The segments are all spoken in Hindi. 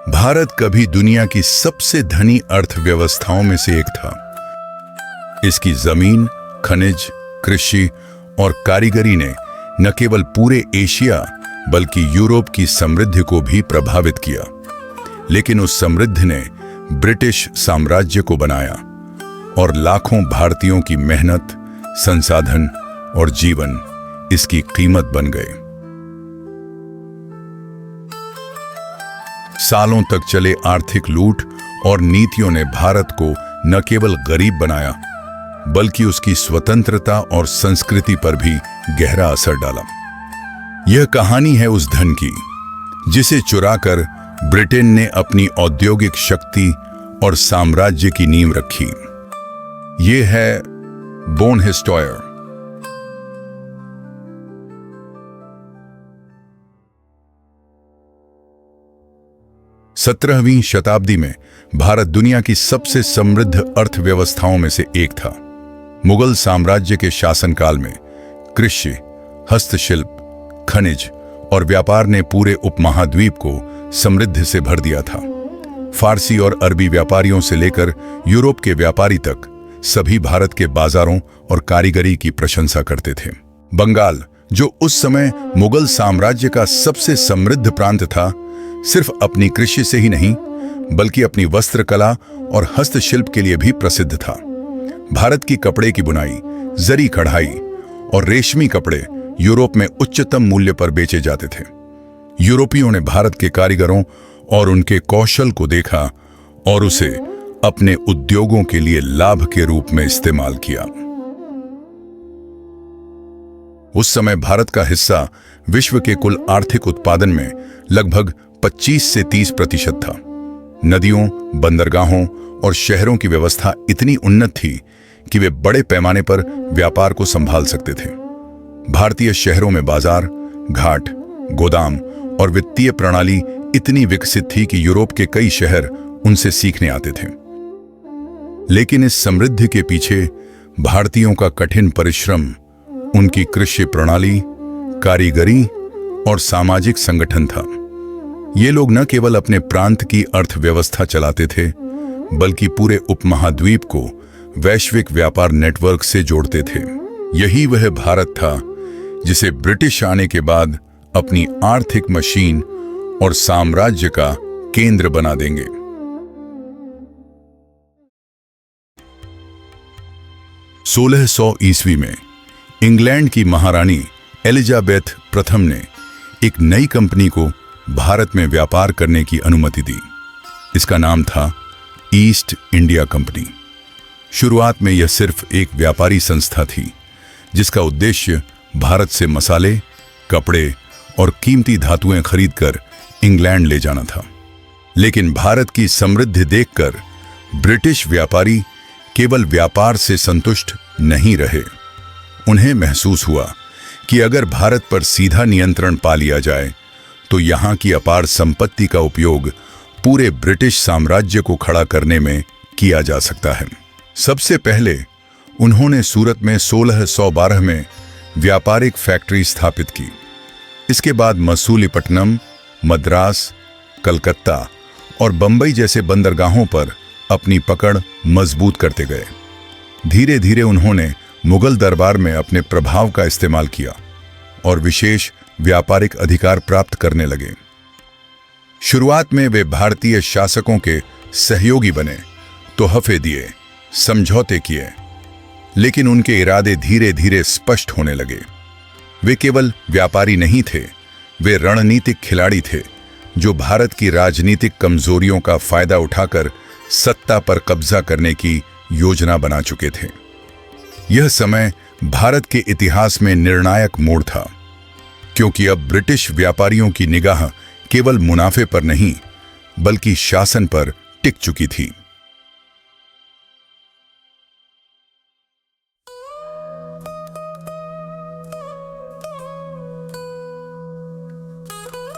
भारत कभी दुनिया की सबसे धनी अर्थव्यवस्थाओं में से एक था। इसकी जमीन, खनिज, कृषि और कारीगरी ने न केवल पूरे एशिया बल्कि यूरोप की समृद्धि को भी प्रभावित किया। लेकिन उस समृद्धि ने ब्रिटिश साम्राज्य को बनाया और लाखों भारतीयों की मेहनत, संसाधन और जीवन इसकी कीमत बन गए। सालों तक चले आर्थिक लूट और नीतियों ने भारत को न केवल गरीब बनाया बल्कि उसकी स्वतंत्रता और संस्कृति पर भी गहरा असर डाला। यह कहानी है उस धन की जिसे चुराकर ब्रिटेन ने अपनी औद्योगिक शक्ति और साम्राज्य की नींव रखी। यह है बोन हिस्टोयर। सत्रहवीं शताब्दी में भारत दुनिया की सबसे समृद्ध अर्थव्यवस्थाओं में से एक था। मुगल साम्राज्य के शासनकाल में कृषि, हस्तशिल्प, खनिज और व्यापार ने पूरे उपमहाद्वीप को समृद्धि से भर दिया था। फारसी और अरबी व्यापारियों से लेकर यूरोप के व्यापारी तक सभी भारत के बाजारों और कारीगरी की प्रशंसा करते थे। बंगाल, जो उस समय मुगल साम्राज्य का सबसे समृद्ध प्रांत था, सिर्फ अपनी कृषि से ही नहीं बल्कि अपनी वस्त्रकला और हस्तशिल्प के लिए भी प्रसिद्ध था। भारत की कपड़े की बुनाई, जरी कढ़ाई और रेशमी कपड़े यूरोप में उच्चतम मूल्य पर बेचे जाते थे। यूरोपियों ने भारत के कारीगरों और उनके कौशल को देखा और उसे अपने उद्योगों के लिए लाभ के रूप में इस्तेमाल किया। उस समय भारत का हिस्सा विश्व के कुल आर्थिक उत्पादन में लगभग 25 से 30% था। नदियों, बंदरगाहों और शहरों की व्यवस्था इतनी उन्नत थी कि वे बड़े पैमाने पर व्यापार को संभाल सकते थे। भारतीय शहरों में बाजार, घाट, गोदाम और वित्तीय प्रणाली इतनी विकसित थी कि यूरोप के कई शहर उनसे सीखने आते थे। लेकिन इस समृद्धि के पीछे भारतीयों का कठिन परिश्रम, उनकी कृषि प्रणाली, कारीगरी और सामाजिक संगठन था। ये लोग न केवल अपने प्रांत की अर्थव्यवस्था चलाते थे बल्कि पूरे उपमहाद्वीप को वैश्विक व्यापार नेटवर्क से जोड़ते थे। यही वह भारत था जिसे ब्रिटिश आने के बाद अपनी आर्थिक मशीन और साम्राज्य का केंद्र बना देंगे। सोलह 1600 ईस्वी में इंग्लैंड की महारानी एलिजाबेथ प्रथम ने एक नई कंपनी को भारत में व्यापार करने की अनुमति दी। इसका नाम था ईस्ट इंडिया कंपनी। शुरुआत में यह सिर्फ एक व्यापारी संस्था थी जिसका उद्देश्य भारत से मसाले, कपड़े और कीमती धातुएं खरीदकर इंग्लैंड ले जाना था। लेकिन भारत की समृद्धि देखकर ब्रिटिश व्यापारी केवल व्यापार से संतुष्ट नहीं रहे। उन्हें महसूस हुआ कि अगर भारत पर सीधा नियंत्रण पा लिया जाए तो यहाँ की अपार संपत्ति का उपयोग पूरे ब्रिटिश साम्राज्य को खड़ा करने में किया जा सकता है। सबसे पहले उन्होंने सूरत में 1612 में व्यापारिक फैक्ट्री स्थापित की। इसके बाद मसूलीपट्टनम, मद्रास, कलकत्ता और बंबई जैसे बंदरगाहों पर अपनी पकड़ मजबूत करते गए। धीरे धीरे उन्होंने मुगल दरबार में अपने प्रभाव का इस्तेमाल किया और विशेष व्यापारिक अधिकार प्राप्त करने लगे। शुरुआत में वे भारतीय शासकों के सहयोगी बने, तोहफे दिए, समझौते किए, लेकिन उनके इरादे धीरे धीरे स्पष्ट होने लगे। वे केवल व्यापारी नहीं थे, वे रणनीतिक खिलाड़ी थे जो भारत की राजनीतिक कमजोरियों का फायदा उठाकर सत्ता पर कब्जा करने की योजना बना चुके थे। यह समय भारत के इतिहास में निर्णायक मोड़ था, क्योंकि अब ब्रिटिश व्यापारियों की निगाह केवल मुनाफे पर नहीं बल्कि शासन पर टिक चुकी थी।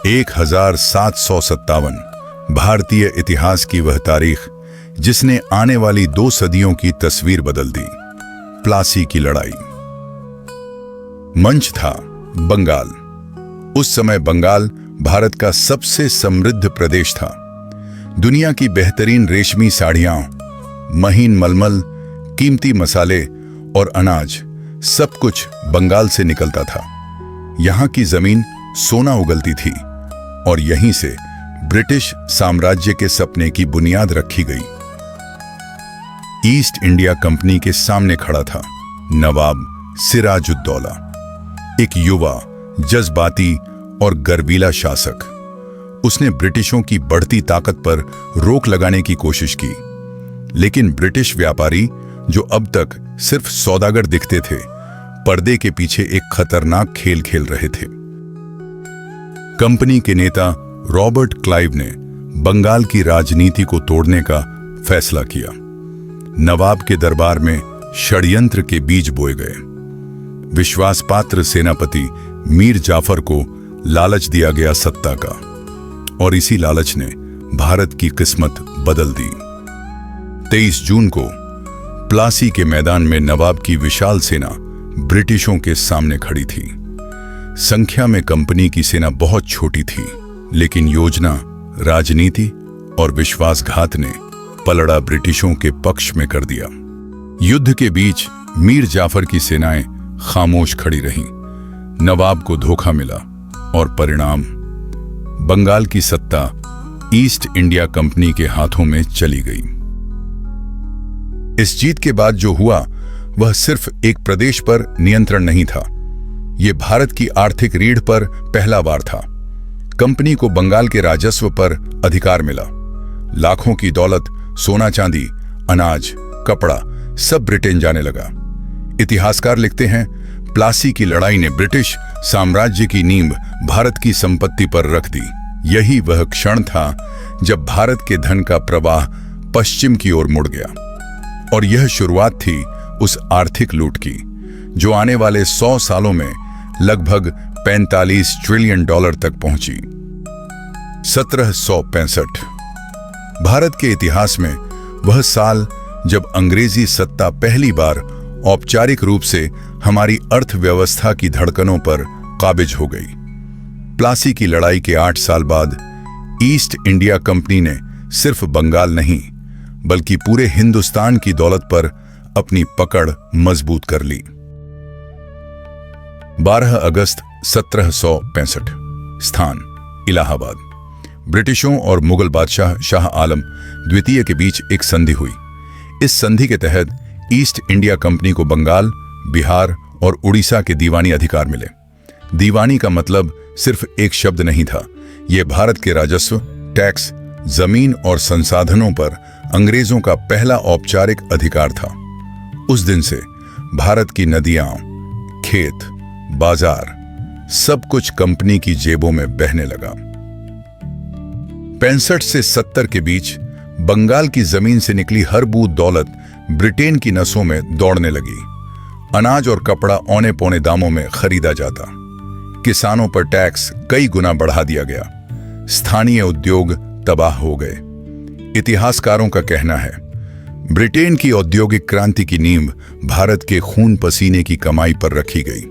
एक 1757 भारतीय इतिहास की वह तारीख जिसने आने वाली 2 सदियों की तस्वीर बदल दी। प्लासी की लड़ाई। मंच था बंगाल। उस समय बंगाल भारत का सबसे समृद्ध प्रदेश था, दुनिया की बेहतरीन रेशमी साड़ियां, महीन मलमल, कीमती मसाले और अनाज, सब कुछ बंगाल से निकलता था। यहाँ की जमीन सोना उगलती थी और यहीं से ब्रिटिश साम्राज्य के सपने की बुनियाद रखी गई। ईस्ट इंडिया कंपनी के सामने खड़ा था नवाब सिराजुद्दौला, एक युवा, जज्बाती और गर्वीला शासक। उसने ब्रिटिशों की बढ़ती ताकत पर रोक लगाने की कोशिश की, लेकिन ब्रिटिश व्यापारी, जो अब तक सिर्फ सौदागर दिखते थे, पर्दे के पीछे एक खतरनाक खेल खेल रहे थे। कंपनी के नेता रॉबर्ट क्लाइव ने बंगाल की राजनीति को तोड़ने का फैसला किया। नवाब के दरबार में षड्यंत्र के बीज बोए गए। विश्वासपात्र सेनापति मीर जाफर को लालच दिया गया सत्ता का, और इसी लालच ने भारत की किस्मत बदल दी। 23 जून को प्लासी के मैदान में नवाब की विशाल सेना ब्रिटिशों के सामने खड़ी थी। संख्या में कंपनी की सेना बहुत छोटी थी, लेकिन योजना, राजनीति और विश्वासघात ने पलड़ा ब्रिटिशों के पक्ष में कर दिया। युद्ध के बीच मीर जाफर की सेनाएं खामोश खड़ी रहीं। नवाब को धोखा मिला और परिणाम, बंगाल की सत्ता ईस्ट इंडिया कंपनी के हाथों में चली गई। इस जीत के बाद जो हुआ वह सिर्फ एक प्रदेश पर नियंत्रण नहीं था, यह भारत की आर्थिक रीढ़ पर पहला वार था। कंपनी को बंगाल के राजस्व पर अधिकार मिला। लाखों की दौलत, सोना चांदी, अनाज, कपड़ा सब ब्रिटेन जाने लगा। इतिहासकार लिखते हैं, प्लासी की लड़ाई ने ब्रिटिश साम्राज्य की नींव भारत की संपत्ति पर रख दी। यही वह क्षण था जब भारत के धन का प्रवाह पश्चिम की ओर मुड़ गया, और यह शुरुआत थी उस आर्थिक लूट की जो आने वाले 100 सालों में लगभग 45 ट्रिलियन डॉलर तक पहुंची। 1765 भारत के इतिहास में वह साल जब अंग्रेजी सत्ता पहली बार औपचारिक रूप से हमारी अर्थव्यवस्था की धड़कनों पर काबिज हो गई। प्लासी की लड़ाई के 8 साल बाद ईस्ट इंडिया कंपनी ने सिर्फ बंगाल नहीं, बल्कि पूरे हिंदुस्तान की दौलत पर अपनी पकड़ मजबूत कर ली। 12 अगस्त 1765, स्थान इलाहाबाद। ब्रिटिशों और मुगल बादशाह शाह आलम द्वितीय के बीच एक संधि हुई। इस संधि के तहत ईस्ट इंडिया कंपनी को बंगाल, बिहार और उड़ीसा के दीवानी अधिकार मिले। दीवानी का मतलब सिर्फ एक शब्द नहीं था, यह भारत के राजस्व, टैक्स, जमीन और संसाधनों पर अंग्रेजों का पहला औपचारिक अधिकार था। उस दिन से भारत की नदियां, खेत, बाजार, सब कुछ कंपनी की जेबों में बहने लगा। 65 से 70 के बीच बंगाल की जमीन से निकली हर बूंद दौलत ब्रिटेन की नसों में दौड़ने लगी। अनाज और कपड़ा औने पौने दामों में खरीदा जाता। किसानों पर टैक्स कई गुना बढ़ा दिया गया। स्थानीय उद्योग तबाह हो गए। इतिहासकारों का कहना है, ब्रिटेन की औद्योगिक क्रांति की नींव भारत के खून पसीने की कमाई पर रखी गई।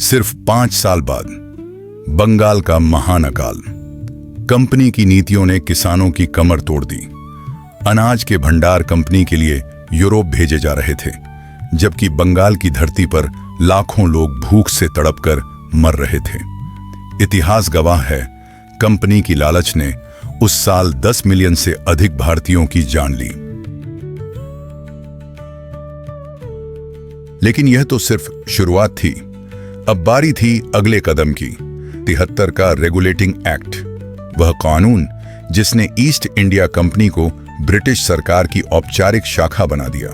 सिर्फ 5 साल बाद बंगाल का महान अकाल। कंपनी की नीतियों ने किसानों की कमर तोड़ दी। अनाज के भंडार कंपनी के लिए यूरोप भेजे जा रहे थे, जबकि बंगाल की धरती पर लाखों लोग भूख से तड़पकर मर रहे थे। इतिहास गवाह है, कंपनी की लालच ने उस साल 10 मिलियन से अधिक भारतीयों की जान ली। लेकिन यह तो सिर्फ शुरुआत थी। अब बारी थी अगले कदम की। 73 का रेगुलेटिंग एक्ट, वह कानून जिसने ईस्ट इंडिया कंपनी को ब्रिटिश सरकार की औपचारिक शाखा बना दिया।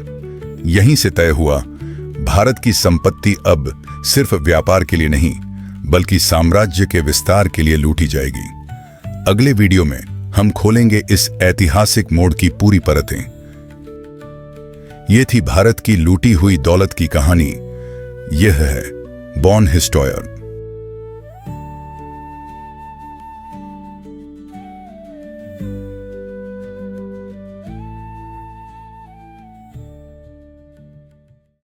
यहीं से तय हुआ, भारत की संपत्ति अब सिर्फ व्यापार के लिए नहीं, बल्कि साम्राज्य के विस्तार के लिए लूटी जाएगी। अगले वीडियो में हम खोलेंगे इस ऐतिहासिक मोड़ की पूरी परतें। यह थी भारत की लूटी हुई दौलत की कहानी। यह है बॉर्न हिस्टोयर।